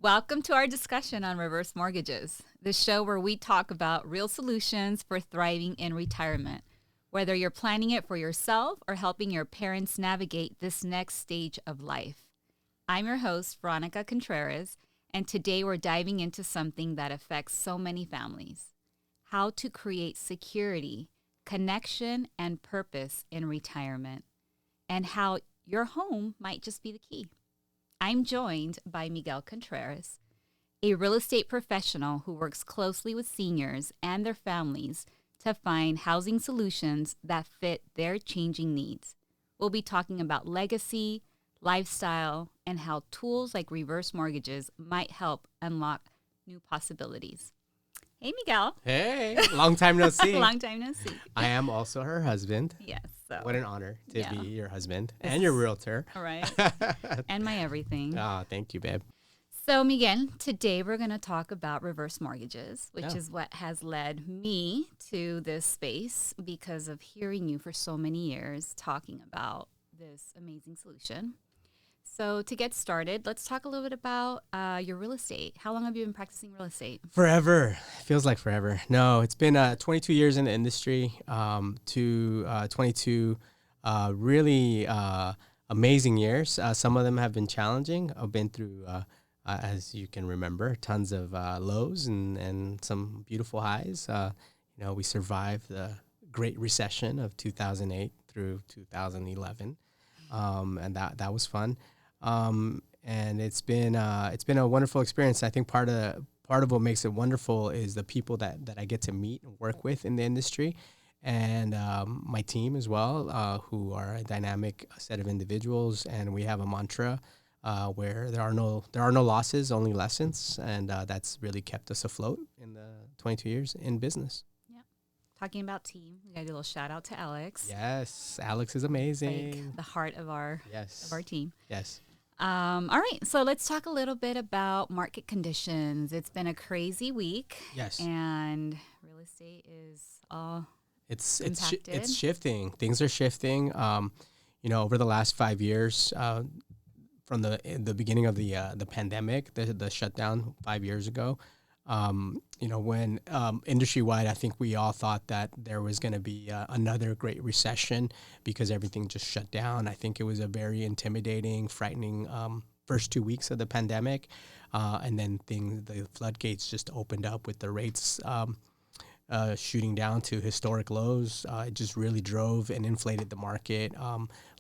Welcome to our discussion on reverse mortgages, the show where we talk about real solutions for thriving in retirement. Whether you're planning it for yourself or helping your parents navigate this next stage of life. I'm your host, Veronica Contreras, and today we're diving into something that affects so many families: how to create security, connection, and purpose in retirement, and how your home might just be the key. I'm joined by Miguel Contreras, a real estate professional who works closely with seniors and their families to find housing solutions that fit their changing needs. We'll be talking about legacy, lifestyle, and how tools like reverse mortgages might help unlock new possibilities. Hey, Miguel. Hey, long time no see. Long time no see. I am also her husband. Yes. So. What an honor to Yeah. be your husband and your realtor. All right. And my everything. Oh, thank you, babe. So, Miguel, today we're going to talk about reverse mortgages, which Yeah. is what has led me to this space because of hearing you for so many years talking about this amazing solution. So, to get started, let's talk a little bit about your real estate. How long have you been practicing real estate? Forever. Feels like forever. No, it's been 22 years in the industry, 22 really amazing years. Some of them have been challenging. I've been through, as you can remember, tons of lows and some beautiful highs. We survived the Great Recession of 2008 through 2011, and that was fun. And it's been a wonderful experience. I think part of what makes it wonderful is the people that I get to meet and work with in the industry, and my team as well, who are a dynamic set of individuals. And we have a mantra where there are no losses, only lessons, and that's really kept us afloat in the 22 years in business. Talking about team, we got to do a little shout out to Alex. Yes, Alex is amazing. Like the heart of our team. Yes. All right, so let's talk a little bit about market conditions. It's been a crazy week. Yes. And real estate is all It's impacted. shifting. Things are shifting. Over the last 5 years, from the beginning of the pandemic, the shutdown 5 years ago. When industry wide, I think we all thought that there was going to be another great recession because everything just shut down. I think it was a very intimidating, frightening first 2 weeks of the pandemic, and then the floodgates just opened up with the rates shooting down to historic lows. It just really drove and inflated the market.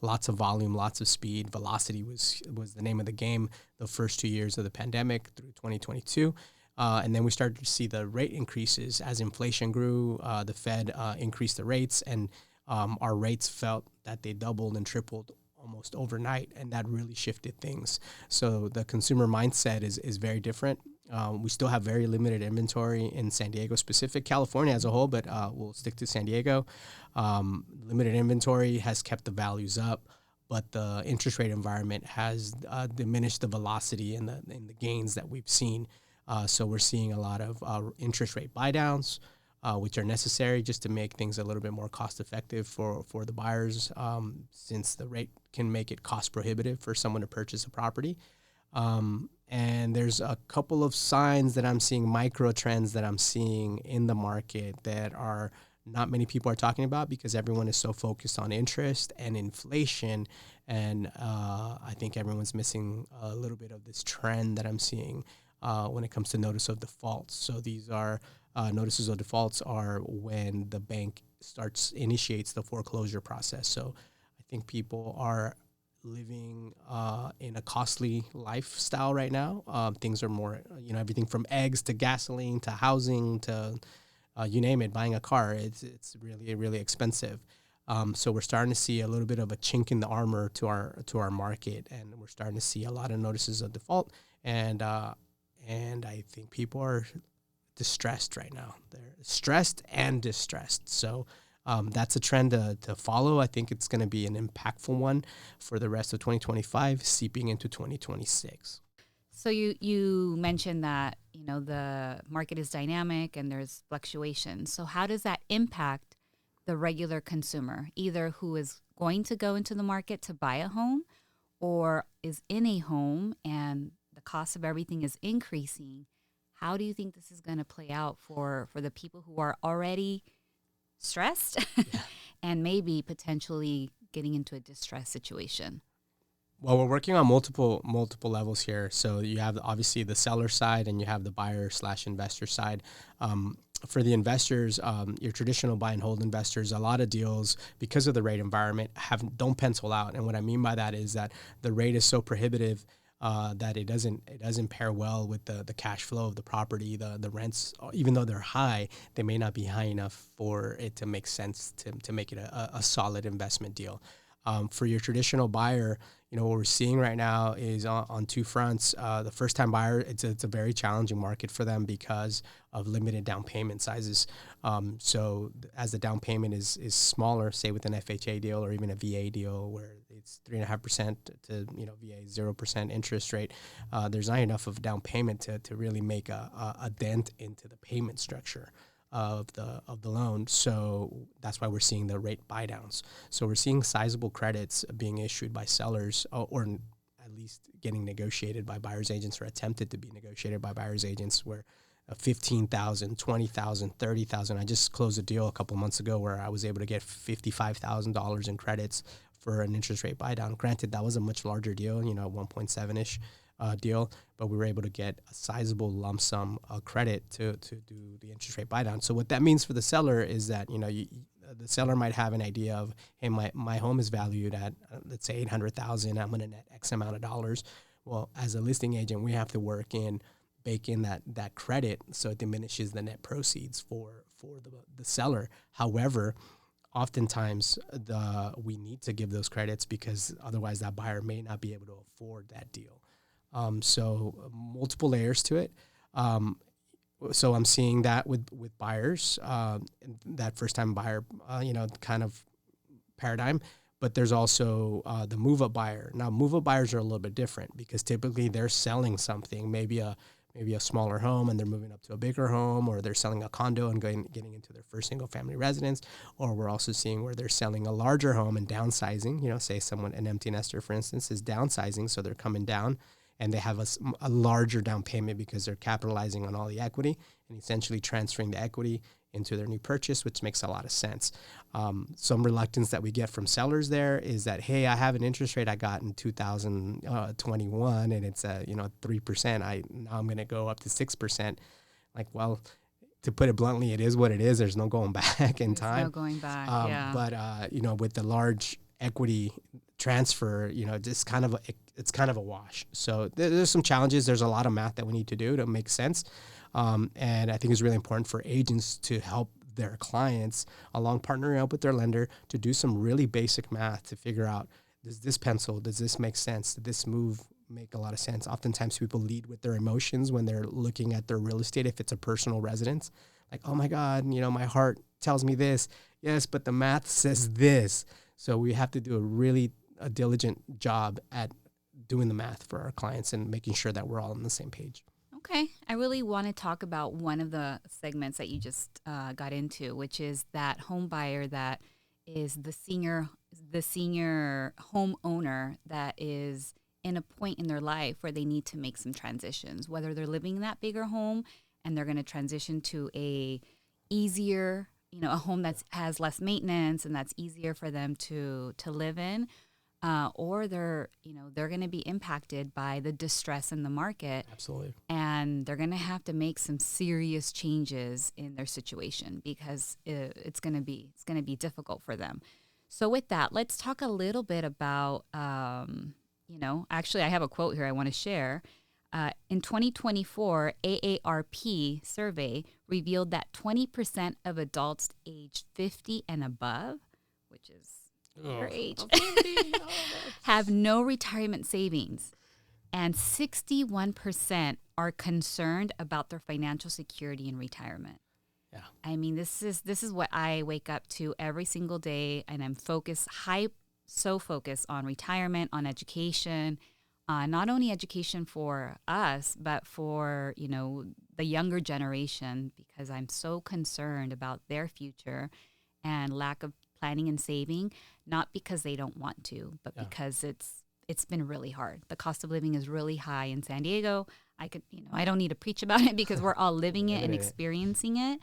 Lots of volume, lots of speed. Velocity was the name of the game the first 2 years of the pandemic through 2022. And then we started to see the rate increases as inflation grew. The Fed increased the rates, and our rates felt that they doubled and tripled almost overnight, and that really shifted things. So the consumer mindset is very different. We still have very limited inventory in San Diego specific, California as a whole, but we'll stick to San Diego. Limited inventory has kept the values up, but the interest rate environment has diminished the velocity and the gains that we've seen. So we're seeing a lot of interest rate buy downs, which are necessary just to make things a little bit more cost effective for the buyers, since the rate can make it cost prohibitive for someone to purchase a property. And there's a couple of signs that I'm seeing, micro trends that I'm seeing in the market that are not many people are talking about because everyone is so focused on interest and inflation. And I think everyone's missing a little bit of this trend that I'm seeing when it comes to notice of defaults. So these are notices of defaults are when the bank initiates the foreclosure process. So I think people are living in a costly lifestyle right now. Things are more, everything from eggs to gasoline to housing to you name it, buying a car. It's really, really expensive. So we're starting to see a little bit of a chink in the armor to our market, and we're starting to see a lot of notices of default. And I think people are distressed right now. They're stressed and distressed. So that's a trend to follow. I think it's going to be an impactful one for the rest of 2025, seeping into 2026. So you mentioned that, the market is dynamic and there's fluctuation. So how does that impact the regular consumer, either who is going to go into the market to buy a home or is in a home and the cost of everything is increasing, how do you think this is going to play out for the people who are already stressed and maybe potentially getting into a distress situation? Well, we're working on multiple levels here. So you have obviously the seller side and you have the buyer/investor side. For the investors, your traditional buy and hold investors, a lot of deals because of the rate environment don't pencil out. And what I mean by that is that the rate is so prohibitive that it doesn't pair well with the cash flow of the property. The rents, even though they're high, they may not be high enough for it to make sense to make it a solid investment deal. For your traditional buyer, what we're seeing right now is on two fronts. The first-time buyer, it's a very challenging market for them because of limited down payment sizes. So as the down payment is smaller, say with an FHA deal or even a VA deal where it's 3.5% to VA 0% interest rate, there's not enough of a down payment to really make a dent into the payment structure of the loan. So that's why we're seeing the rate buy downs. So we're seeing sizable credits being issued by sellers or at least getting negotiated by buyer's agents or attempted to be negotiated by buyer's agents where $15,000, $20,000, $30,000. I just closed a deal a couple months ago where I was able to get $55,000 in credits for an interest rate buy down. Granted, that was a much larger deal, 1.7-ish. Deal, but we were able to get a sizable lump sum credit to do the interest rate buy down. So what that means for the seller is that the seller might have an idea of, hey, my home is valued at let's say $800,000. I'm going to net X amount of dollars. Well, as a listing agent, we have to bake in that credit so it diminishes the net proceeds for the seller. However, oftentimes we need to give those credits because otherwise that buyer may not be able to afford that deal. So multiple layers to it. So I'm seeing that with buyers, that first-time buyer, kind of paradigm. But there's also the move-up buyer. Now, move-up buyers are a little bit different because typically they're selling something, maybe a smaller home, and they're moving up to a bigger home, or they're selling a condo and getting into their first single-family residence. Or we're also seeing where they're selling a larger home and downsizing. Say an empty nester, for instance, is downsizing, so they're coming down. And they have a larger down payment because they're capitalizing on all the equity and essentially transferring the equity into their new purchase, which makes a lot of sense. Some reluctance that we get from sellers there is that, hey, I have an interest rate I got in 2021 and it's 3%. Now I'm going to go up to 6%. Like, well, to put it bluntly, it is what it is. There's no going back in time. No going back. Yeah. But with the large equity transfer, it's kind of a wash. So there's some challenges. There's a lot of math that we need to do to make sense. And I think it's really important for agents to help their clients along partnering up with their lender to do some really basic math to figure out, does this pencil? Does this make sense? Did this move make a lot of sense? Oftentimes people lead with their emotions when they're looking at their real estate. If it's a personal residence, like, oh my God, my heart tells me this. Yes, but the math says this. So we have to do a diligent job at doing the math for our clients and making sure that we're all on the same page. Okay. I really want to talk about one of the segments that you just got into, which is that home buyer that is the senior homeowner that is in a point in their life where they need to make some transitions, whether they're living in that bigger home and they're going to transition to a easier, a home that has less maintenance and that's easier for them to live in. Or they're going to be impacted by the distress in the market. Absolutely. And they're going to have to make some serious changes in their situation because it's going to be difficult for them. So with that, let's talk a little bit about, actually I have a quote here I want to share. In 2024, AARP survey revealed that 20% of adults aged 50 and above, which is your age, have no retirement savings, and 61% are concerned about their financial security in retirement. Yeah. I mean, this is what I wake up to every single day, and I'm focused on retirement, on education, not only education for us, but for, the younger generation, because I'm so concerned about their future and lack of planning and saving, not because they don't want to, but because it's it's been really hard. The cost of living is really high in San Diego. I don't need to preach about it because we're all living it and experiencing it.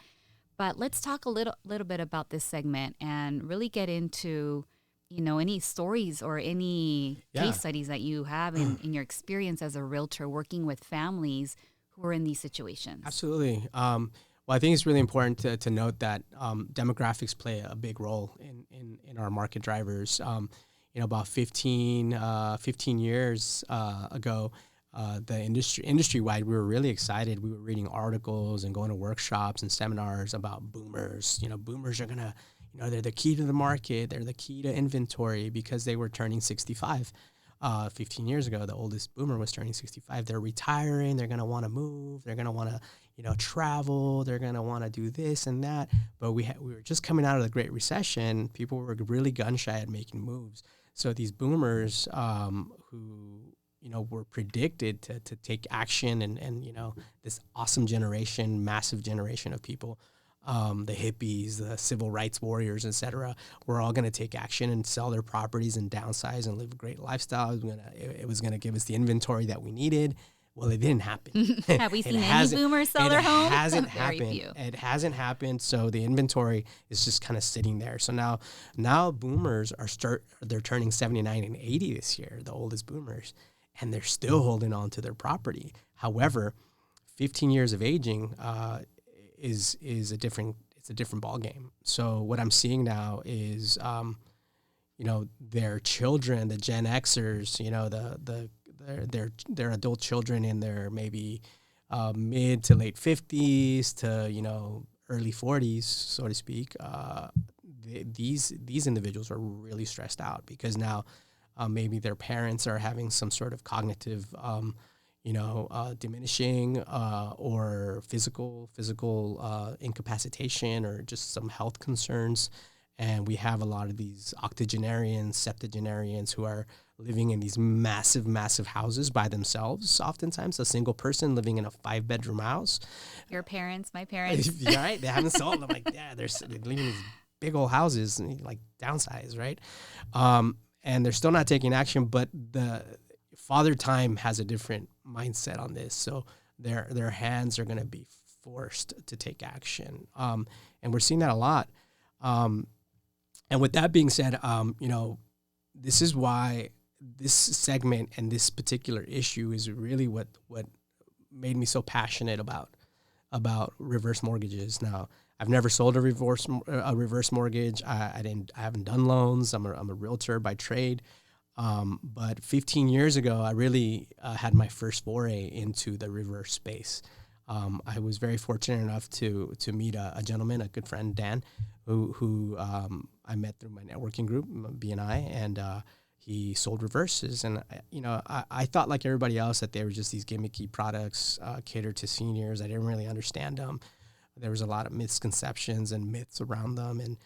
But let's talk a little bit about this segment and really get into, any stories or any case studies that you have in your experience as a realtor working with families who are in these situations. Absolutely. Well, I think it's really important to note that demographics play a big role in our market drivers. About 15 years ago, the industry-wide, we were really excited. We were reading articles and going to workshops and seminars about boomers. Boomers are going to, they're the key to the market. They're the key to inventory because they were turning 65. 15 years ago, the oldest boomer was turning 65. They're retiring. They're going to want to move. They're going to want to, travel. They're going to want to do this and that. But we were just coming out of the Great Recession. People were really gun shy at making moves. So these boomers who, were predicted to take action and this awesome generation, massive generation of people, the hippies, the civil rights warriors, et cetera, were all going to take action and sell their properties and downsize and live a great lifestyle. It was going to give us the inventory that we needed. Well, it didn't happen. Have we seen any boomers sell their home? It hasn't happened. It hasn't happened. So the inventory is just kind of sitting there. So now boomers they're turning 79 and 80 this year, the oldest boomers, and they're still holding on to their property. However, 15 years of aging is a different ball game. So what I'm seeing now is their children, the Gen Xers, their adult children in their maybe mid to late 50s to early 40s, so to speak. These individuals are really stressed out because now maybe their parents are having some sort of cognitive diminishing or physical incapacitation or just some health concerns. And we have a lot of these octogenarians, septuagenarians who are living in these massive, massive houses by themselves. Oftentimes a single person living in a 5-bedroom house. Your parents, my parents. Right? They haven't sold them. Like, they're living in these big old houses and like downsize, right? And they're still not taking action, but the Father Time has a different mindset on this. So their hands are going to be forced to take action. And we're seeing that a lot. And with that being said, this is why this segment and this particular issue is really what made me so passionate about reverse mortgages. Now, I've never sold a reverse mortgage. I haven't done loans. I'm a realtor by trade. But 15 years ago, I really had my first foray into the reverse space. I was very fortunate enough to meet a gentleman, a good friend, Dan, who I met through my networking group, BNI, and he sold reverses. And I thought like everybody else that they were just these gimmicky products catered to seniors. I didn't really understand them. There was a lot of misconceptions and myths around them, and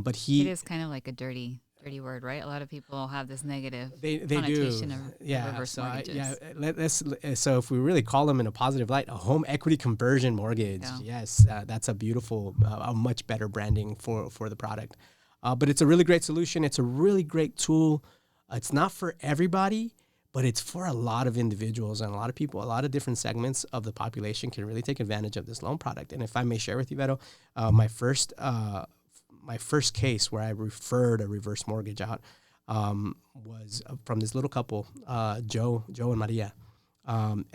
but it is kind of like a dirty word, right? A lot of people have this negative connotation of reverse mortgages. So if we really call them in a positive light, a home equity conversion mortgage, yes, that's a beautiful, a much better branding for the product. But it's a really great solution. It's a really great tool. It's not for everybody, but it's for a lot of individuals and a lot of people. A lot of different segments of the population can really take advantage of this loan product. And if I may share with you, Beto, my first case where I referred a reverse mortgage out was from this little couple, Joe and Maria.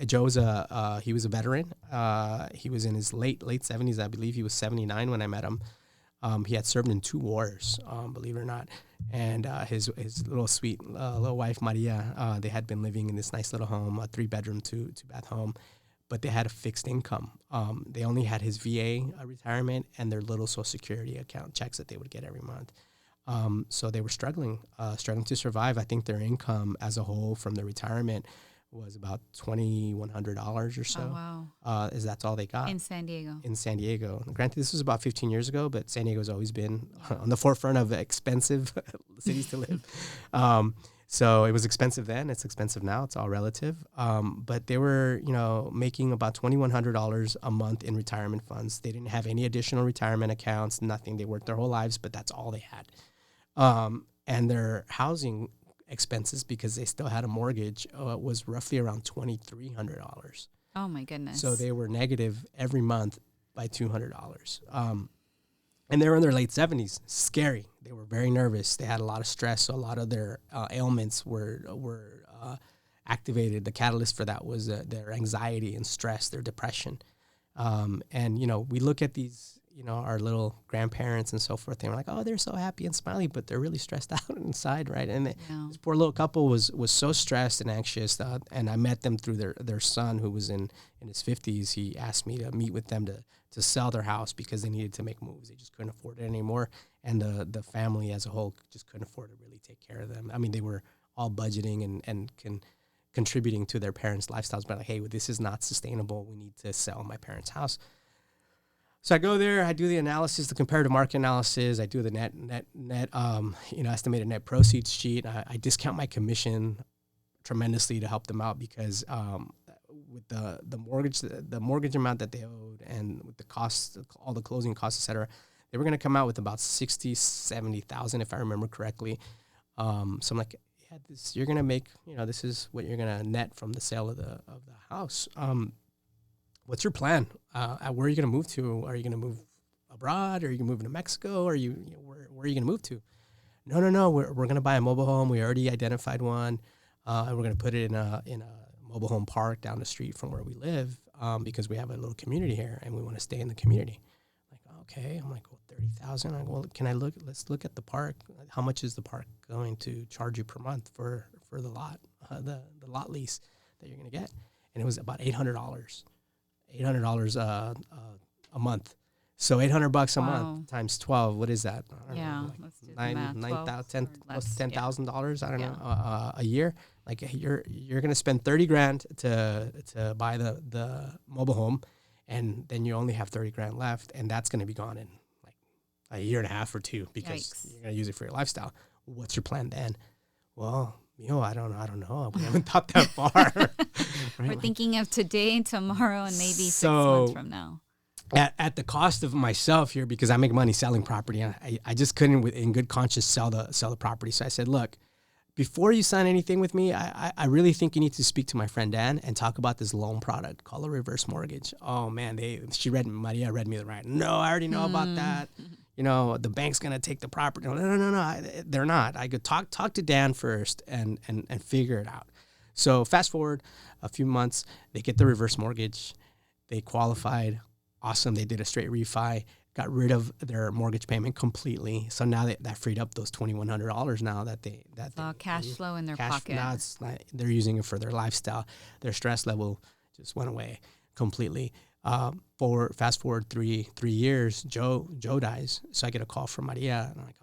Joe's he was a veteran. He was in his late 70s. I believe he was 79 when I met him. He had served in 2 wars, believe it or not. And his little sweet little wife, Maria, they had been living in this nice little home, a 3-bedroom, 2-bath home. But they had a fixed income. They only had his VA retirement and their little Social Security account checks that they would get every month. So they were struggling to survive. I think their income as a whole from the retirement was about $2,100 or so. Oh, wow. That's all they got. In San Diego. Granted, this was about 15 years ago, but San Diego's always been on the forefront of expensive cities to live. So it was expensive then. It's expensive now. It's all relative. But they were, making about $2,100 a month in retirement funds. They didn't have any additional retirement accounts, nothing. They worked their whole lives, but that's all they had. And their housing expenses because they still had a mortgage was roughly around $2,300. Oh my goodness. So they were negative every month by $200. And they were in their late 70s. Scary. They were very nervous. They had a lot of stress. So a lot of their ailments were activated. The catalyst for that was their anxiety and stress, their depression. And, we look at these, our little grandparents and so forth, and we're like, oh, they're so happy and smiley, but they're really stressed out inside, right? And this poor little couple was so stressed and anxious, and I met them through their son, who was in his 50s. He asked me to meet with them to sell their house because they needed to make moves. They just couldn't afford it anymore, and the family as a whole just couldn't afford to really take care of them. I mean, they were all budgeting and contributing to their parents' lifestyles, but like, hey, this is not sustainable. We need to sell my parents' house. So I go there, I do the analysis, the comparative market analysis. I do the net, estimated net proceeds sheet. I discount my commission tremendously to help them out because with the mortgage amount that they owed and with the costs, all the closing costs, et cetera, they were going to come out with about $60,000-$70,000 if I remember correctly. So I'm like, yeah, you're going to make, this is what you're going to net from the sale of the house. What's your plan? Where are you going to move to? Are you going to move abroad? Are you going to move to Mexico? Where are you going to move to? No. We're going to buy a mobile home. We already identified one, and we're going to put it in a mobile home park down the street from where we live because we have a little community here and we want to stay in the community. Like, okay. I'm like, well, $30,000. Well, can I look? Let's look at the park. How much is the park going to charge you per month for the lot, the lot lease that you're going to get? And it was about $800. $800 a month. So $800 a month times 12. What is that? I don't know, let's do the math. $10,000. I don't know a year. Like you're gonna spend $30,000 to buy the mobile home, and then you only have $30,000 left, and that's gonna be gone in like a year and a half or two because you're gonna use it for your lifestyle. What's your plan then? Well, I don't know. We haven't thought that far. Right? We're thinking of today, tomorrow, and maybe 6 months from now. At the cost of myself here, because I make money selling property, and I just couldn't, in good conscience, sell the property. So I said, look, before you sign anything with me, I really think you need to speak to my friend Dan and talk about this loan product called a reverse mortgage. Oh man, Maria read me the right. No, I already know about that. The bank's going to take the property. No, they're not. I could talk to Dan first and figure it out. So fast forward a few months, they get the reverse mortgage. They qualified. Awesome. They did a straight refi, got rid of their mortgage payment completely. So now that freed up those $2,100 now that they cash flow in their pocket. Now it's like they're using it for their lifestyle. Their stress level just went away completely. Fast forward three years, Joe dies. So I get a call from Maria, and I'm like,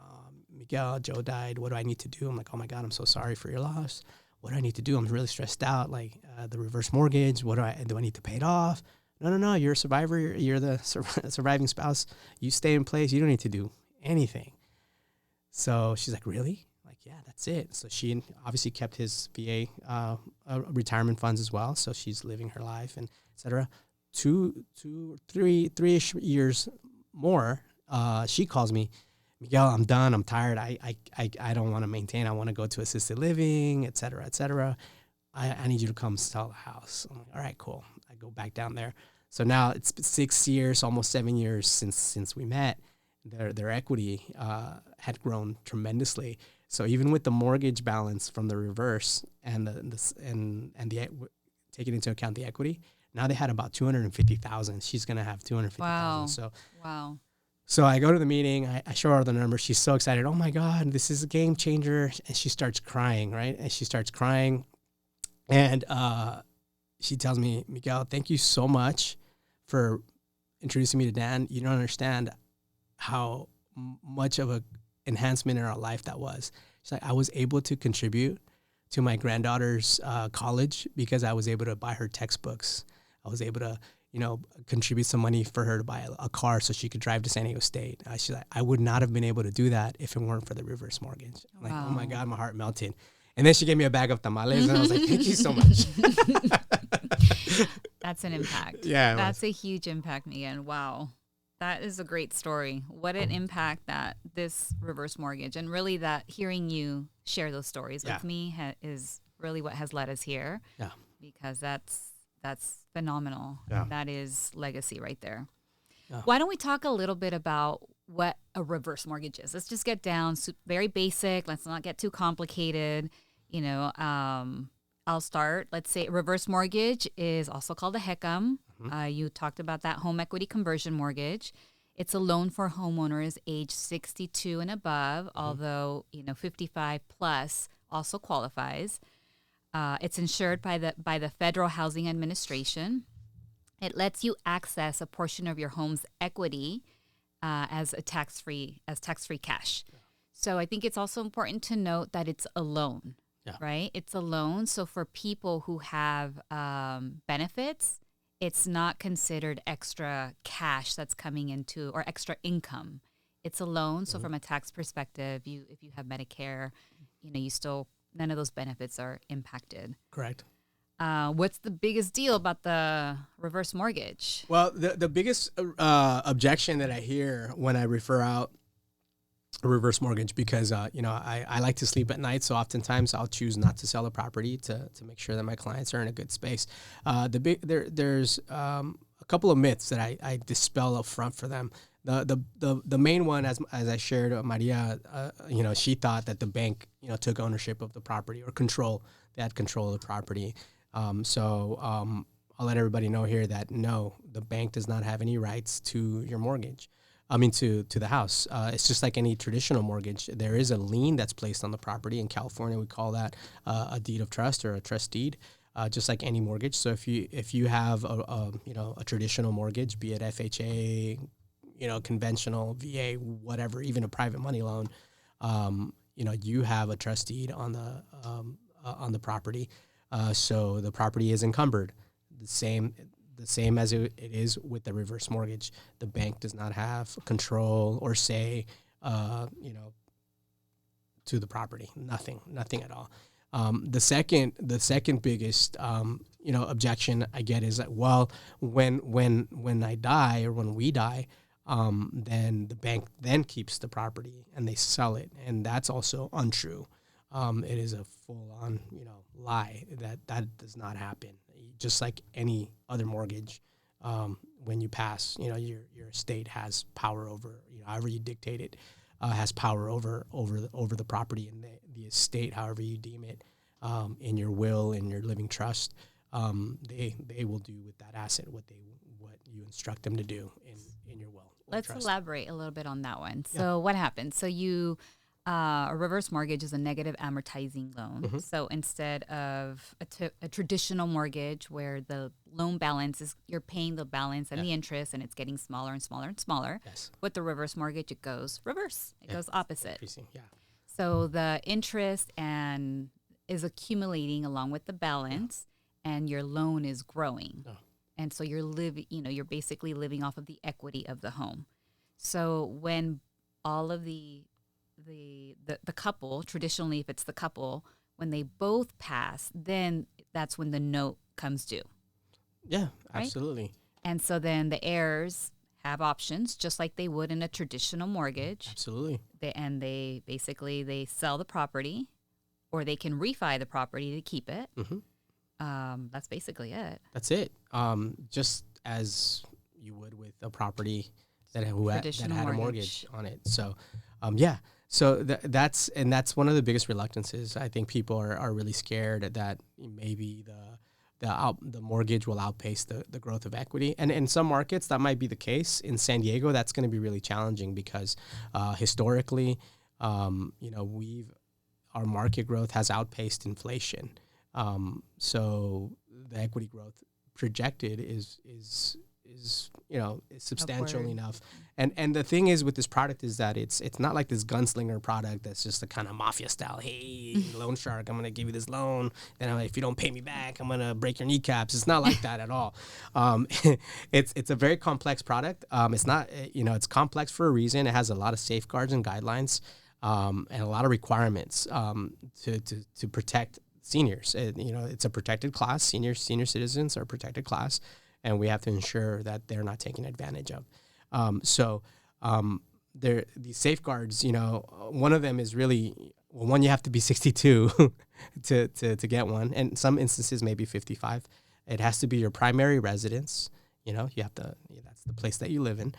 Miguel, Joe died. What do I need to do? I'm like, oh my God, I'm so sorry for your loss. What do I need to do? I'm really stressed out. Like the reverse mortgage. What do I need to pay it off? No. You're a survivor. You're the surviving spouse. You stay in place. You don't need to do anything. So she's like, really? Like, yeah, that's it. So she obviously kept his VA retirement funds as well. So she's living her life and et cetera. 3-ish years more, she calls me, Miguel, I'm done. I'm tired. I don't want to maintain. I want to go to assisted living, et cetera, et cetera. I need you to come sell the house. I'm like, all right, cool. I go back down there. So now it's 6 years, almost 7 years since we met. Their equity had grown tremendously. So even with the mortgage balance from the reverse and taking into account the equity, now they had about $250,000. She's gonna have $250,000. Wow. So wow. So I go to the meeting. I show her the numbers. She's so excited. Oh my God, this is a game changer! And she starts crying, right? And she starts crying, and she tells me, Miguel, thank you so much for introducing me to Dan. You don't understand how much of a enhancement in our life that was. She's like, I was able to contribute to my granddaughter's college because I was able to buy her textbooks. I was able to, contribute some money for her to buy a car so she could drive to San Diego State. She's like, I would not have been able to do that if it weren't for the reverse mortgage. I'm like, oh my God, my heart melted. And then she gave me a bag of tamales, and I was like, thank you so much. That's an impact. Yeah. That's a huge impact, Miguel. Wow. That is a great story. What an impact that this reverse mortgage, and really that hearing you share those stories Yeah. with me is really what has led us here. Yeah. Because that's phenomenal. Yeah. That is legacy right there. Yeah. Why don't we talk a little bit about what a reverse mortgage is? Let's just get down very basic. Let's not get too complicated. I'll start. Let's say reverse mortgage is also called a HECM. You talked about that home equity conversion mortgage. It's a loan for homeowners age 62 and above, although 55 plus also qualifies. It's insured by the Federal Housing Administration. It lets you access a portion of your home's equity as tax-free cash. Yeah. So I think it's also important to note that it's a loan, right? It's a loan. So for people who have benefits, it's not considered extra cash that's coming into or extra income. It's a loan. So from a tax perspective, if you have Medicare, you still none of those benefits are impacted. Correct. What's the biggest deal about the reverse mortgage? Well, the biggest objection that I hear when I refer out a reverse mortgage, because I like to sleep at night, so oftentimes I'll choose not to sell a property to make sure that my clients are in a good space. There's a couple of myths that I dispel up front for them. The main one, as I shared, Maria, she thought that the bank took ownership of the property or they had control of the property. I'll let everybody know here that no, the bank does not have any rights to your mortgage. To the house. It's just like any traditional mortgage. There is a lien that's placed on the property. In California, we call that a deed of trust or a trust deed, just like any mortgage. So if you have a traditional mortgage, be it FHA, conventional, VA, whatever, even a private money loan, you have a trust deed on the property. So the property is encumbered. The same as it is with the reverse mortgage. The bank does not have control or say, to the property. Nothing at all. The second biggest, objection I get is that, well, when I die or when we die, then the bank then keeps the property and they sell it, and that's also untrue. It is a full-on, lie that does not happen. Just like any other mortgage, when you pass, your estate has power over, however you dictate it, has power over the property and the estate, however you deem it, in your will, in your living trust. They will do with that asset what you instruct them to do in your will. Let's trust. Elaborate a little bit on that one. So what happens? So a reverse mortgage is a negative amortizing loan. Mm-hmm. So instead of a traditional mortgage where the loan balance is, you're paying the balance and the interest and it's getting smaller and smaller and smaller. Yes. With the reverse mortgage, it goes reverse. It goes opposite. Increasing. Yeah. So the interest is accumulating along with the balance and your loan is growing. Oh. And so you're basically living off of the equity of the home. So when all of the couple, traditionally, if it's the couple, when they both pass, then that's when the note comes due. Yeah, absolutely. Right? And so then the heirs have options, just like they would in a traditional mortgage. Absolutely. They basically sell the property, or they can refi the property to keep it. Mm-hmm. That's basically it. That's it. Just as you would with a property that had a mortgage on it. So, So that's one of the biggest reluctances. I think people are really scared that maybe the mortgage will outpace the growth of equity. And in some markets, that might be the case. In San Diego, that's going to be really challenging because historically, our market growth has outpaced inflation. So the equity growth projected is substantial Upward. Enough. And the thing is with this product is that it's not like this gunslinger product that's just a kind of mafia style. Hey, loan shark, I'm going to give you this loan. And if you don't pay me back, I'm going to break your kneecaps. It's not like that at all. It's a very complex product. It's not, it's complex for a reason. It has a lot of safeguards and guidelines, and a lot of requirements, to protect seniors. It's a protected class. Senior citizens are a protected class, and we have to ensure that they're not taken advantage of. These safeguards, one of them is really well, one, you have to be 62 to get one. And in some instances, maybe 55. It has to be your primary residence. You know, you have to, that's the place that you live in.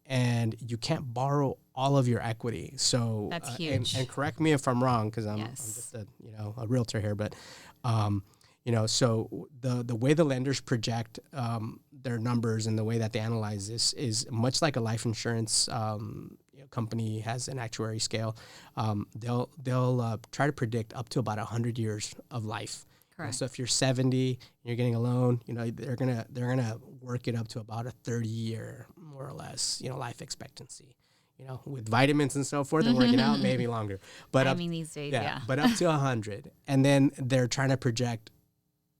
And you can't borrow all of your equity. So that's huge. And correct me if I'm wrong, because I'm Yes. just a realtor here, but so the way the lenders project their numbers and the way that they analyze this is much like a life insurance company has an actuary scale. They'll try to predict up to about 100 years of life. Correct. So if you're 70 and you're getting a loan, they're gonna work it up to about a 30-year, more or less, life expectancy. With vitamins and so forth and working out, maybe longer. But these days, yeah. But up to 100, and then they're trying to project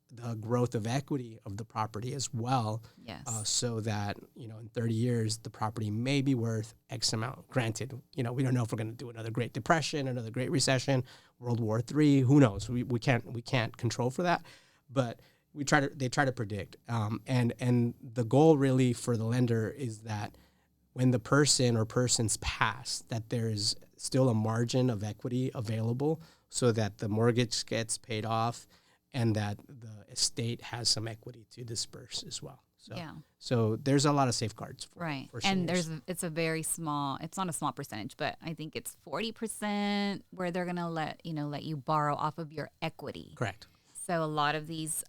the growth of equity of the property as well. Yes. So that in 30 years the property may be worth X amount. Granted, we don't know if we're going to do another Great Depression, another Great Recession, World War III. Who knows? We can't control for that, but they try to predict. And the goal really for the lender is that when the person or persons pass, that there is still a margin of equity available so that the mortgage gets paid off and that the estate has some equity to disperse as well. So there's a lot of safeguards for right. For and seniors. it's a very small, it's not a small percentage, but I think it's 40% where they're going to let you borrow off of your equity. Correct. So a lot of these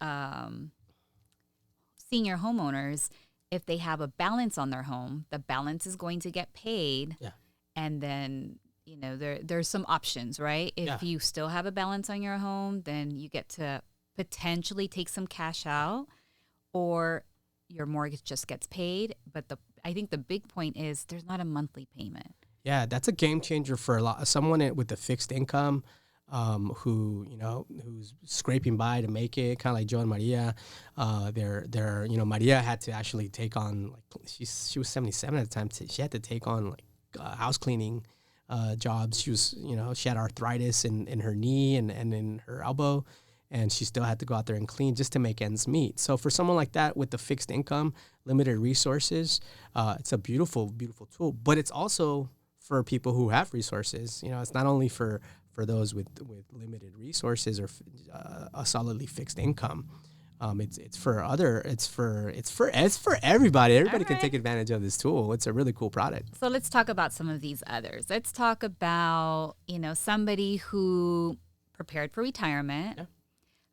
senior homeowners, if they have a balance on their home, the balance is going to get paid. Yeah. And then, there's some options, right? If you still have a balance on your home, then you get to potentially take some cash out, or your mortgage just gets paid. But I think the big point is there's not a monthly payment. Yeah, that's a game changer for someone with a fixed income, who's scraping by to make it, kind of like Joe and Maria. Maria had to actually take on, she was 77 at the time. She had to take on house cleaning jobs. She was, she had arthritis in her knee and in her elbow, and she still had to go out there and clean just to make ends meet. So for someone like that with the fixed income, limited resources, it's a beautiful, beautiful tool. But it's also for people who have resources. It's not only for those with limited resources or a solidly fixed income. It's for everybody. Everybody can take advantage of this tool. It's a really cool product. So let's talk about some of these others. Let's talk about, somebody who prepared for retirement,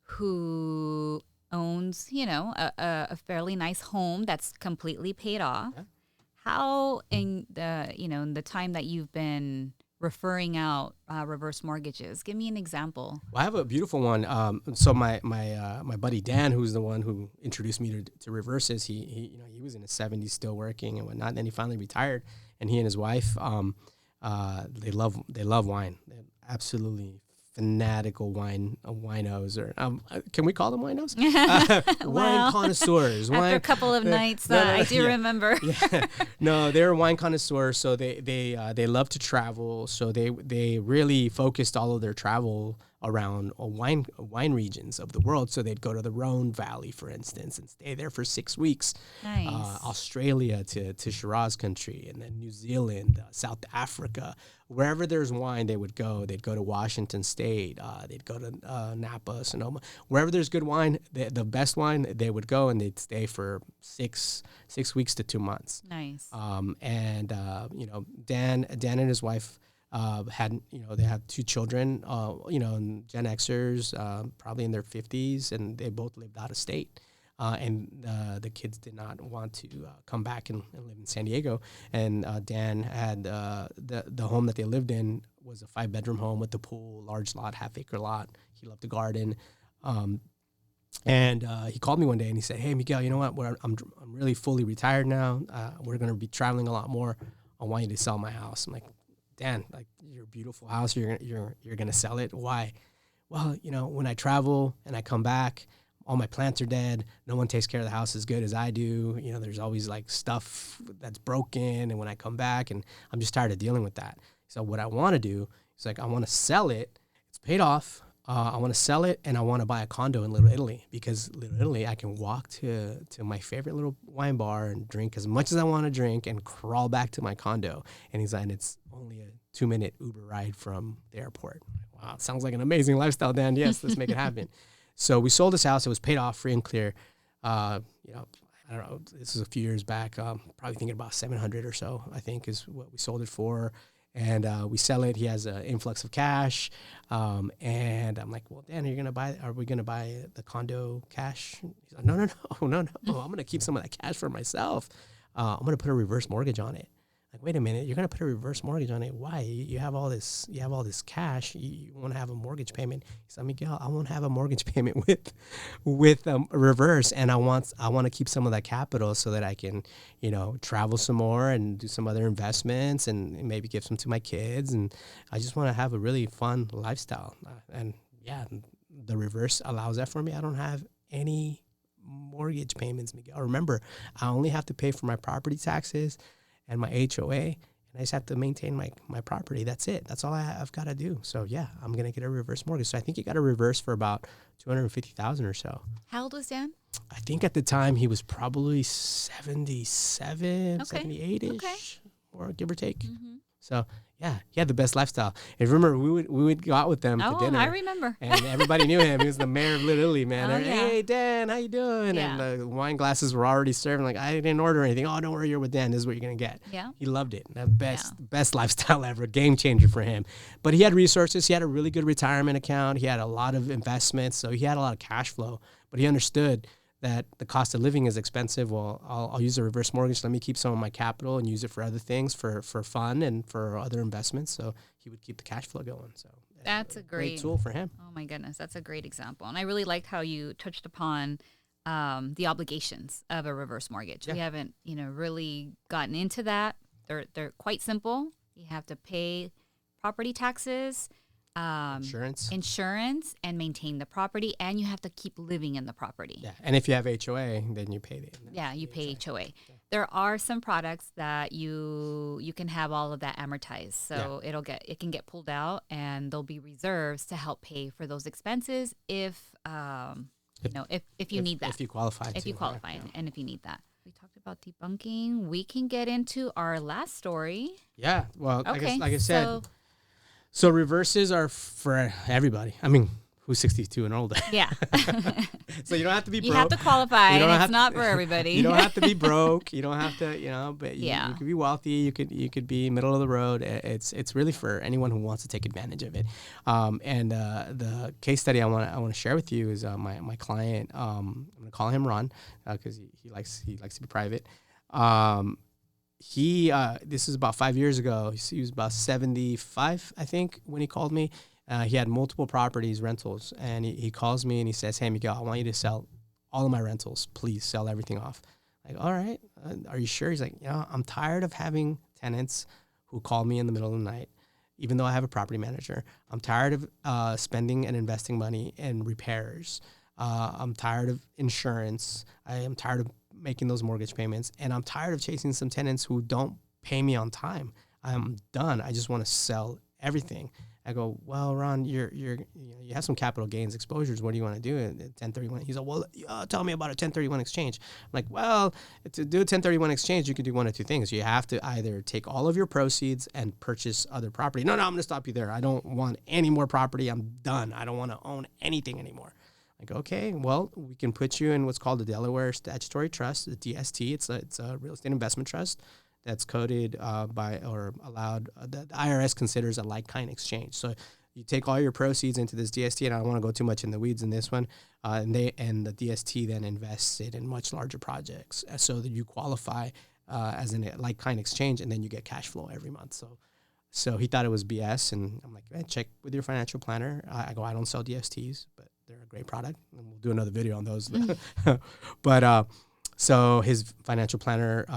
who owns, a fairly nice home that's completely paid off. Yeah. How in the time that you've been referring out reverse mortgages, give me an example. Well, I have a beautiful one. So my buddy Dan, who's the one who introduced me to reverses, he was in his 70s still working and whatnot. And then he finally retired, and he and his wife, they love wine. They're absolutely fanatical winos, or can we call them winos? Wine connoisseurs. After a couple of nights, I do remember. No, they're wine connoisseurs, so they love to travel. So they really focused all of their travel around wine regions of the world. So they'd go to the Rhone Valley, for instance, and stay there for 6 weeks. Nice. Australia to Shiraz country, and then New Zealand, South Africa. Wherever there's wine, they would go. They'd go to Washington State. They'd go to Napa, Sonoma. Wherever there's good wine, the best wine, they would go, and they'd stay for 6 weeks to 2 months. Nice. Dan and his wife they had 2 children, Gen Xers, probably in their 50s, and they both lived out of state. And the kids did not want to come back and live in San Diego. And Dan had the home that they lived in was a 5-bedroom home with a pool, large lot, half-acre lot. He loved to garden. And he called me one day and he said, "Hey, Miguel, you know what? I'm really fully retired now. We're going to be traveling a lot more. I want you to sell my house." I'm like, "Dan, your beautiful house, you're going to sell it? Why?" "Well, when I travel and I come back, all my plants are dead. No one takes care of the house as good as I do. There's always stuff that's broken. And when I come back, and I'm just tired of dealing with that. So what I want to do is I want to sell it. It's paid off. I want to sell it and I want to buy a condo in Little Italy, because Little Italy, I can walk to my favorite little wine bar and drink as much as I want to drink and crawl back to my condo. And he's like, and it's only a 2-minute Uber ride from the airport. Wow, it sounds like an amazing lifestyle, Dan. Yes, let's make it happen. So we sold this house. It was paid off free and clear. You know, I don't know, this is a few years back, probably thinking about 700 or so, I think is what we sold it for. And we sell it. He has an influx of cash. And I'm like, well, Dan, are we going to buy the condo cash? He's like, no. I'm going to keep some of that cash for myself. I'm going to put a reverse mortgage on it. Like, wait a minute, you're going to put a reverse mortgage on it. Why? You have all this cash. You want to have a mortgage payment. He said, Miguel, I won't have a mortgage payment with a reverse. And I want to keep some of that capital so that I can, you know, travel some more and do some other investments and maybe give some to my kids. And I just want to have a really fun lifestyle. And yeah, the reverse allows that for me. I don't have any mortgage payments, Miguel. Remember, I only have to pay for my property taxes and my HOA, and I just have to maintain my property. That's it. That's all I've got to do. So yeah, I'm gonna get a reverse mortgage. So I think he got a reverse for about $250,000 or so. How old was Dan? I think at the time he was probably 77, 78-ish, or give or take. Mm-hmm. So yeah, he had the best lifestyle. And remember, we would go out with them to dinner. I remember. And everybody knew him. He was the mayor of Little Italy, man. Oh, yeah. Hey, Dan, how you doing? Yeah. And the wine glasses were already served. Like, I didn't order anything. Oh, don't worry, you're with Dan. This is what you're going to get. Yeah. He loved it. The best lifestyle ever. Game changer for him. But he had resources. He had a really good retirement account. He had a lot of investments. So he had a lot of cash flow. But he understood that the cost of living is expensive. Well, I'll use a reverse mortgage. Let me keep some of my capital and use it for other things, for fun and for other investments. So he would keep the cash flow going. So that's a great tool for him. Oh my goodness, that's a great example. And I really liked how you touched upon the obligations of a reverse mortgage. Yeah. We haven't, really gotten into that. They're quite simple. You have to pay property taxes, insurance, and maintain the property, and you have to keep living in the property. Yeah, and if you have HOA, then you pay it. Yeah, you pay HOA. Yeah. There are some products that you can have all of that amortized, so it can get pulled out, and there'll be reserves to help pay for those expenses if you need that. If you qualify. And if you need that. We talked about debunking. We can get into our last story. Yeah, well, okay. I guess, like I said. So reverses are for everybody. I mean, who's 62 and older? Yeah. So you don't have to be broke. You have to qualify, and it's not for everybody. You don't have to be broke. You don't have to, but you could be wealthy. You could be middle of the road. It's really for anyone who wants to take advantage of it. And the case study I want to share with you is my client. I'm going to call him Ron because he likes to be private. This is about 5 years ago. He was about 75, I think, when he called me. He had multiple properties, rentals, and he calls me and he says, "Hey, Miguel, I want you to sell all of my rentals. Please sell everything off." Like, all right, are you sure? He's like, I'm tired of having tenants who call me in the middle of the night, even though I have a property manager. I'm tired of spending and investing money in repairs. I'm tired of insurance. I am tired of making those mortgage payments, and I'm tired of chasing some tenants who don't pay me on time. I'm done. I just want to sell everything. I go, well, Ron, you have some capital gains exposures. What do you want to do at 1031? He's like, well, tell me about a 1031 exchange. I'm like, well, to do a 1031 exchange, you could do one of two things. You have to either take all of your proceeds and purchase other property. No, I'm going to stop you there. I don't want any more property. I'm done. I don't want to own anything anymore. Like, okay, well, we can put you in what's called the Delaware Statutory Trust, the DST. It's a real estate investment trust that's coded by or allowed. The IRS considers a like-kind exchange. So you take all your proceeds into this DST, and I don't want to go too much in the weeds in this one. And the DST then invests it in much larger projects, so that you qualify as a like-kind exchange, and then you get cash flow every month. So he thought it was BS, and I'm like, check with your financial planner. I go, I don't sell DSTs, but they're a great product, and we'll do another video on those. But so his financial planner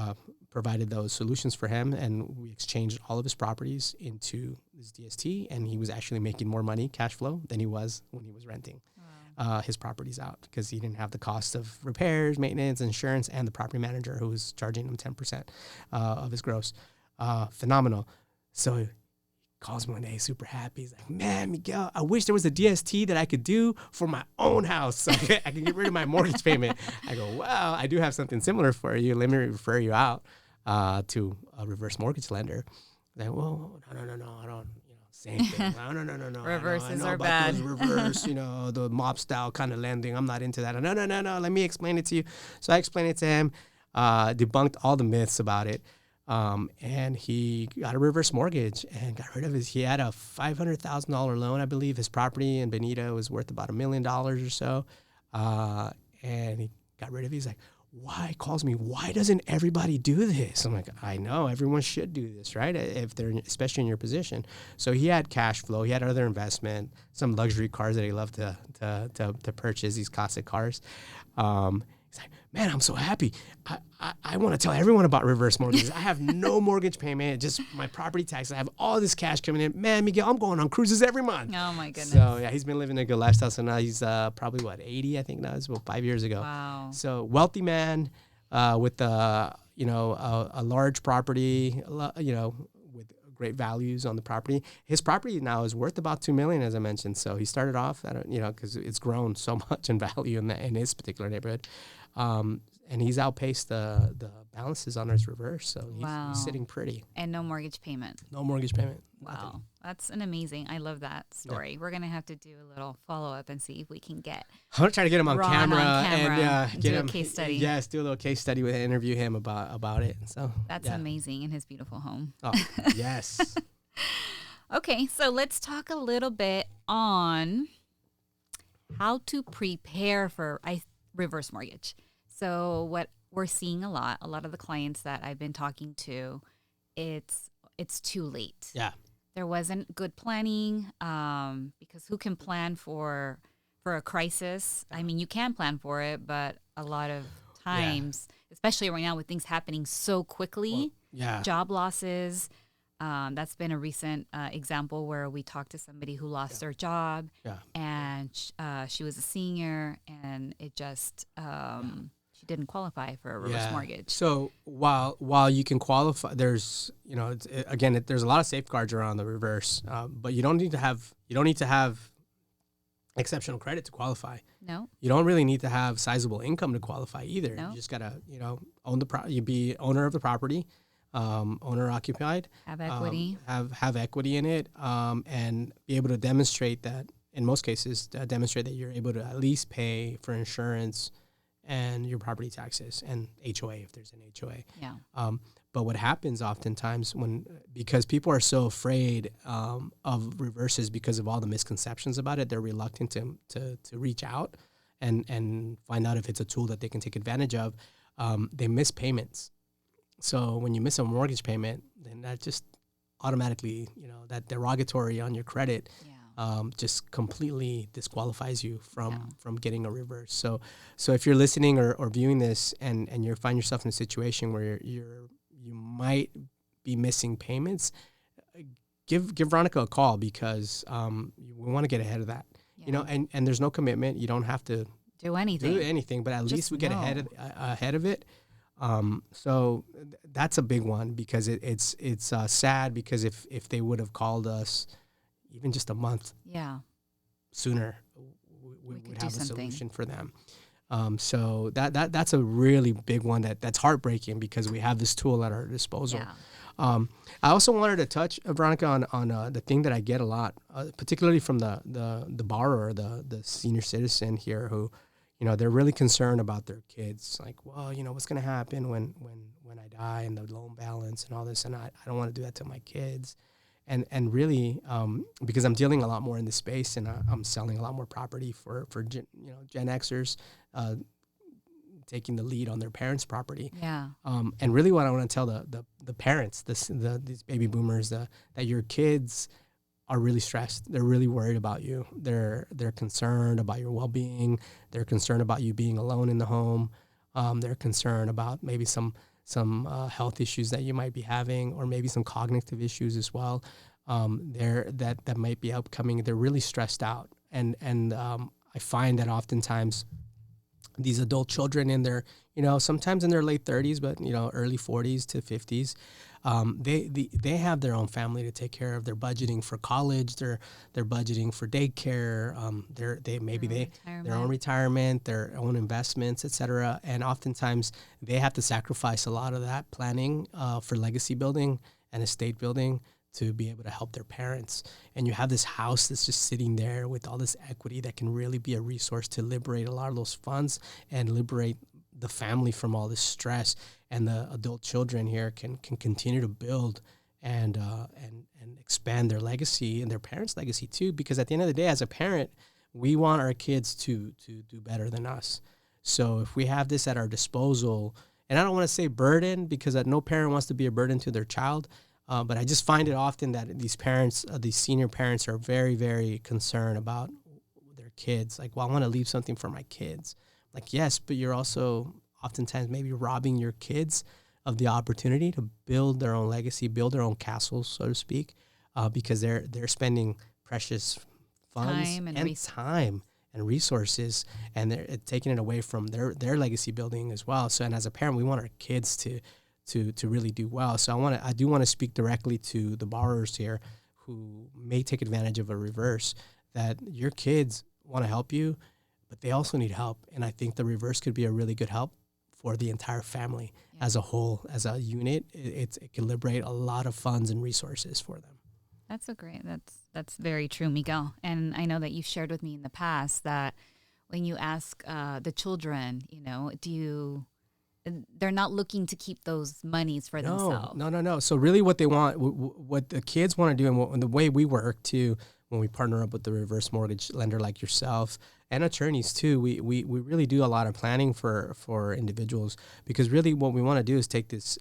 provided those solutions for him, and we exchanged all of his properties into this DST, and he was actually making more money, cash flow, than he was when he was renting his properties out, because he didn't have the cost of repairs, maintenance, insurance, and the property manager who was charging him 10% of his gross. Phenomenal. So calls me one day, super happy. He's like, man, Miguel, I wish there was a DST that I could do for my own house. So I can get rid of my mortgage payment. I go, well, I do have something similar for you. Let me refer you out to a reverse mortgage lender. Like, well, no, I don't, same thing. No. Reverses I know are about bad. those reverse, the mob style kind of lending. I'm not into that. No. Let me explain it to you. So I explained it to him, debunked all the myths about it. And he got a reverse mortgage and got rid of he had a $500,000 loan, I believe. His property in Benito was worth about $1 million or so. And he got rid of it. He's like, why? Calls me, why doesn't everybody do this? I'm like, I know, everyone should do this, right? If they're, especially in your position. So he had cash flow. He had other investment, some luxury cars that he loved to purchase, these classic cars. He's like, man, I'm so happy. I want to tell everyone about reverse mortgages. I have no mortgage payment, just my property tax. I have all this cash coming in. Man, Miguel, I'm going on cruises every month. Oh, my goodness. So, yeah, he's been living a good lifestyle. So now he's probably, 80, I think now. It's about 5 years ago. Wow. So wealthy man with, a large property, with great values on the property. His property now is worth about $2 million, as I mentioned. So he started off, because it's grown so much in value in his particular neighborhood. And he's outpaced the balances on his reverse. So he's sitting pretty. And no mortgage payment. No mortgage payment. Wow. Nothing. That's an amazing. I love that story. Yeah. We're going to have to do a little follow-up and see if we can get I'm going to try to get him on camera and get do him a case study. Yes, do a little case study with interview him about it. So that's amazing in his beautiful home. Oh, yes. Okay, so let's talk a little bit on how to prepare for reverse mortgage. So what we're seeing a lot of the clients that I've been talking to, it's too late. Yeah. There wasn't good planning because who can plan for a crisis? I mean, you can plan for it, but a lot of times, especially right now with things happening so quickly, job losses. That's been a recent example where we talked to somebody who lost their job, and she was a senior, and it just she didn't qualify for a reverse mortgage. So while you can qualify, there's there's a lot of safeguards around the reverse, but you don't need to have exceptional credit to qualify. No, you don't really need to have sizable income to qualify either. You just gotta own you be owner of the property. Owner occupied, have equity, have equity in it, and be able to demonstrate that in most cases, demonstrate that you're able to at least pay for insurance and your property taxes and HOA if there's an HOA. Yeah. But what happens oftentimes because people are so afraid of reverses because of all the misconceptions about it, they're reluctant to reach out and find out if it's a tool that they can take advantage of. They miss payments. So when you miss a mortgage payment, then that just automatically, that derogatory on your credit just completely disqualifies you from getting a reverse. So if you're listening or viewing this and you find yourself in a situation where you might be missing payments, give Veronica a call because we want to get ahead of that. And there's no commitment. You don't have to do anything, but at least we get ahead of it. So that's a big one because it's sad because if they would have called us even just a month sooner, we would have a solution for them. So that's a really big one that's heartbreaking because we have this tool at our disposal. Yeah. I also wanted to touch, Veronica, on the thing that I get a lot, particularly from the borrower, the senior citizen here who, they're really concerned about their kids. Like, well, what's going to happen when I die and the loan balance and all this, and I don't want to do that to my kids. And really, because I'm dealing a lot more in this space and I'm selling a lot more property for Gen Xers, taking the lead on their parents' property. Yeah. And really what I want to tell the parents, these baby boomers, that your kids are really stressed. They're really worried about you. They're concerned about your well-being. They're concerned about you being alone in the home. They're concerned about maybe some health issues that you might be having, or maybe some cognitive issues as well. That might be upcoming. They're really stressed out, and I find that oftentimes these adult children in their, sometimes in their late 30s, but early 40s to 50s, they have their own family to take care of. They're budgeting for college. They're budgeting for daycare. Their own retirement, their own investments, etc. And oftentimes they have to sacrifice a lot of that planning for legacy building and estate building to be able to help their parents. And you have this house that's just sitting there with all this equity that can really be a resource to liberate a lot of those funds and liberate the family from all this stress. And the adult children here can continue to build and expand their legacy and their parents' legacy too. Because at the end of the day, as a parent, we want our kids to do better than us. So if we have this at our disposal, and I don't want to say burden because no parent wants to be a burden to their child, but I just find it often that these parents, these senior parents, are very, very concerned about their kids. Like, well, I want to leave something for my kids. Like, yes, but you're also oftentimes maybe robbing your kids of the opportunity to build their own legacy, build their own castles, so to speak, because they're spending precious funds time and resources, and they're taking it away from their legacy building as well. So, and as a parent, we want our kids to really do well. So I do want to speak directly to the borrowers here who may take advantage of a reverse, that your kids want to help you, but they also need help. And I think the reverse could be a really good help for the entire family as a whole, as a unit. It can liberate a lot of funds and resources for them. That's very true, Miguel. And I know that you've shared with me in the past that when you ask the children, they're not looking to keep those monies for themselves. No. So really what they want, what the kids want to do, and the way we work too, when we partner up with the reverse mortgage lender like yourself and attorneys too, we really do a lot of planning for individuals, because really what we want to do is take this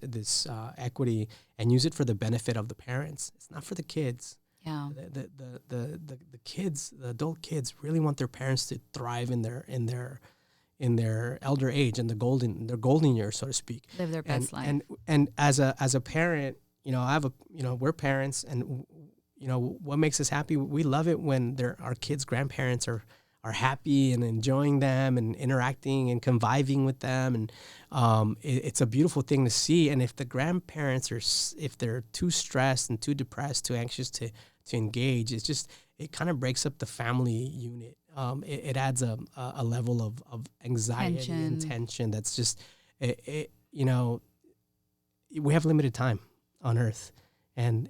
equity and use it for the benefit of the parents. It's not for the kids. Yeah. The kids, the adult kids, really want their parents to thrive in their elder age and their golden years, so to speak. Live their best life. And as a parent, we're parents, and what makes us happy? We love it when our kids' grandparents are happy and enjoying them and interacting and conviving with them, and it's a beautiful thing to see. And if the grandparents if they're too stressed and too depressed, too anxious to engage, it kind of breaks up the family unit. It adds a level of anxiety and tension that's just, we have limited time on Earth. And,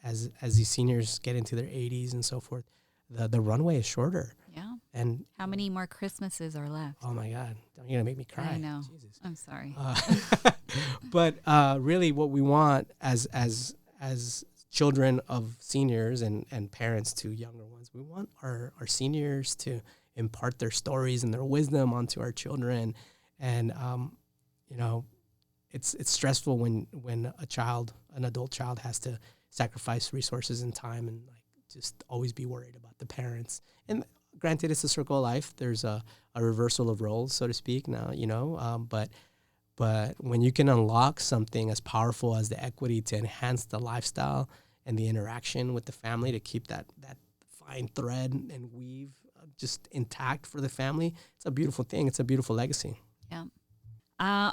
as these seniors get into their 80s and so forth, the runway is shorter. Yeah. And how many more Christmases are left? Oh my God. You're going to make me cry. I know. Jesus. I'm sorry. But really what we want as children of seniors and parents to younger ones, we want our seniors to impart their stories and their wisdom onto our children. And, it's stressful when an adult child has to sacrifice resources and time and just always be worried about the parents. And granted, it's a circle of life. There's a reversal of roles, so to speak now, but when you can unlock something as powerful as the equity to enhance the lifestyle and the interaction with the family, to keep that fine thread and weave just intact for the family, it's a beautiful thing. It's a beautiful legacy. Yeah.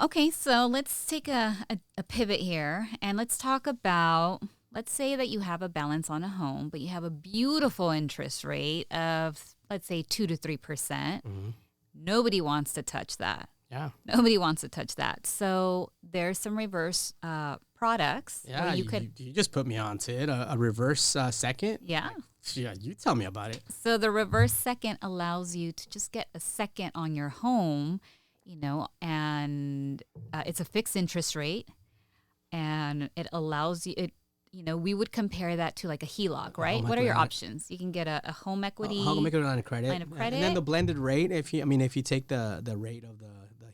Okay, so let's take a pivot here, and let's talk about, let's say that you have a balance on a home, but you have a beautiful interest rate of, let's say, 2 to 3%. Mm-hmm. Nobody wants to touch that. Yeah. Nobody wants to touch that. So there's some reverse products. Yeah, you just put me on to it. A reverse second. Yeah. Yeah, you tell me about it. So the reverse second allows you to just get a second on your home, and it's a fixed interest rate, and it allows you, we would compare that to like a HELOC, right? What are your options? You can get a home equity. Home equity line of credit. And then the blended rate, if you take the rate of the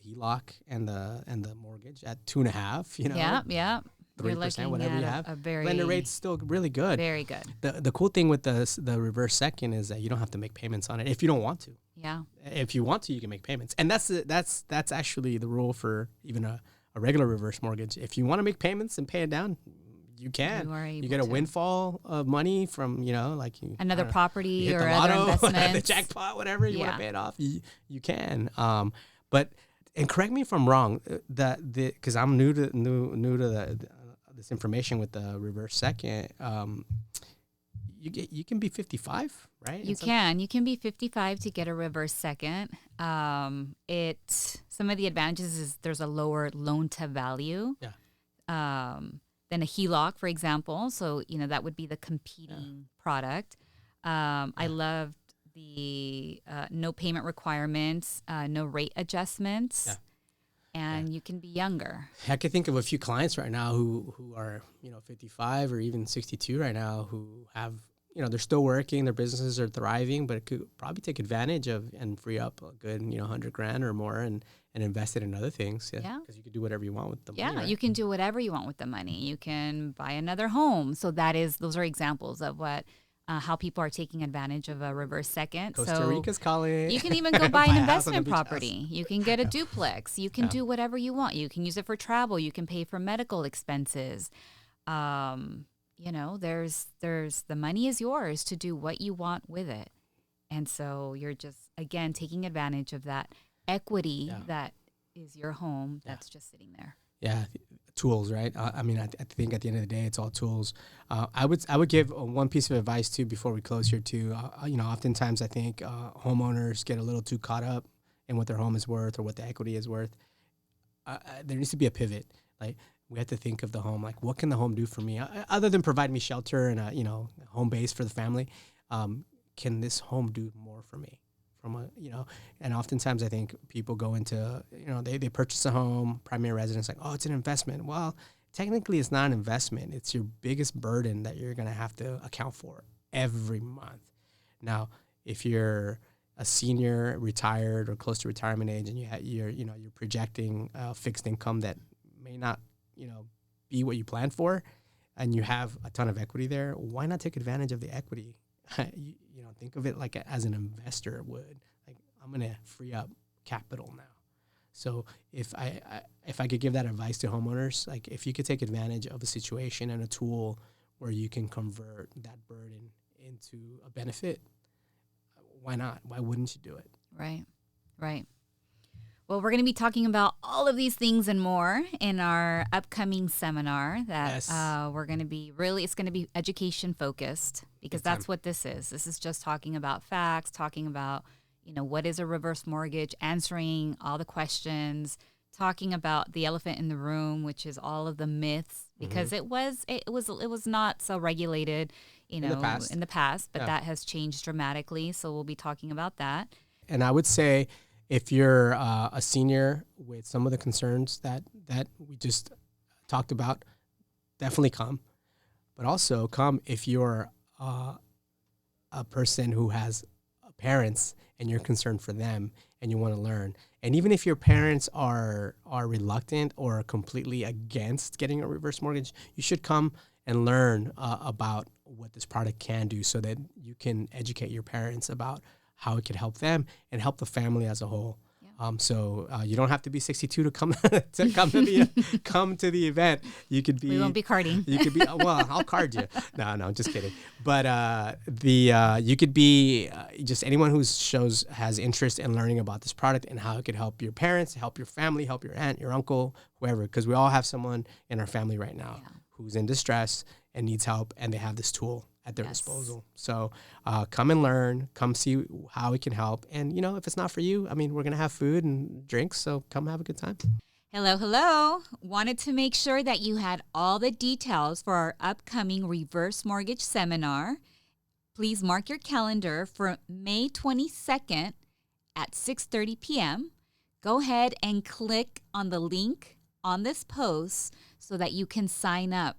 HELOC and the mortgage at 2.5, Yeah. 3%, whatever you have. Blended rate's still really good. Very good. The cool thing with the reverse second is that you don't have to make payments on it if you don't want to. Yeah. If you want to, you can make payments, and that's actually the rule for even a regular reverse mortgage. If you want to make payments and pay it down, you can. You get a windfall of money from another property or the other lotto, investments, the jackpot, whatever you want to pay it off. You can. But correct me if I'm wrong. Because I'm new to this information with the reverse second, you can be 55, right? You can be 55 to get a reverse second. Some of the advantages is there's a lower loan to value. Yeah. Than a HELOC, for example. So, that would be the competing product. I loved the no payment requirements, no rate adjustments. Yeah. And you can be younger. I can think of a few clients right now who are, 55 or even 62 right now who have, they're still working, their businesses are thriving, but it could probably take advantage of and free up a good, 100 grand or more and invest it in other things. Yeah. Because you could do whatever you want with the money. Yeah, right? You can do whatever you want with the money. You can buy another home. So those are examples of how people are taking advantage of a reverse second. Costa Rica's calling. You can even go buy an investment property. You can get a duplex. You can do whatever you want. You can use it for travel. You can pay for medical expenses. There's the money is yours to do what you want with it. And so you're just, again, taking advantage of that equity that is your home that's just sitting there. Yeah, tools, right? I think at the end of the day, it's all tools. I would give one piece of advice too before we close here too. Oftentimes I think homeowners get a little too caught up in what their home is worth or what the equity is worth. There needs to be a pivot. Like we have to think of the home, like what can the home do for me other than provide me shelter and a home base for the family. Can this home do more for me? And oftentimes I think people go into, they purchase a home, primary residence, like, oh, it's an investment. Well, technically it's not an investment. It's your biggest burden that you're going to have to account for every month. Now, if you're a senior, retired, or close to retirement age, and you're projecting a fixed income that may not, be what you planned for, and you have a ton of equity there, why not take advantage of the equity? Think of it like as an investor would. Like, I'm going to free up capital now. So if I could give that advice to homeowners, like if you could take advantage of a situation and a tool where you can convert that burden into a benefit, why not? Why wouldn't you do it? Right. Well, we're going to be talking about all of these things and more in our upcoming seminar that we're going to be it's going to be education focused because that's what this is. This is just talking about facts, talking about, what is a reverse mortgage, answering all the questions, talking about the elephant in the room, which is all of the myths because it was not so regulated, in the past, but that has changed dramatically. So we'll be talking about that. And I would say, if you're a senior with some of the concerns that we just talked about, definitely come. But also come if you're a person who has parents and you're concerned for them and you want to learn. And even if your parents are reluctant or completely against getting a reverse mortgage, you should come and learn about what this product can do so that you can educate your parents about how it could help them and help the family as a whole. Yeah. So you don't have to be 62 to come to the event. You could be. We won't be carding. You could be. Well, I'll card you. No, I'm just kidding. But you could be just anyone who has interest in learning about this product and how it could help your parents, help your family, help your aunt, your uncle, whoever. Because we all have someone in our family right now who's in distress and needs help, and they have this tool at their disposal. So come and learn, come see how it can help. And, if it's not for you, we're going to have food and drinks, so come have a good time. Hello. Wanted to make sure that you had all the details for our upcoming reverse mortgage seminar. Please mark your calendar for May 22nd at 6:30 p.m. Go ahead and click on the link on this post so that you can sign up.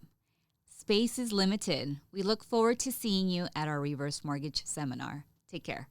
Space is limited. We look forward to seeing you at our reverse mortgage seminar. Take care.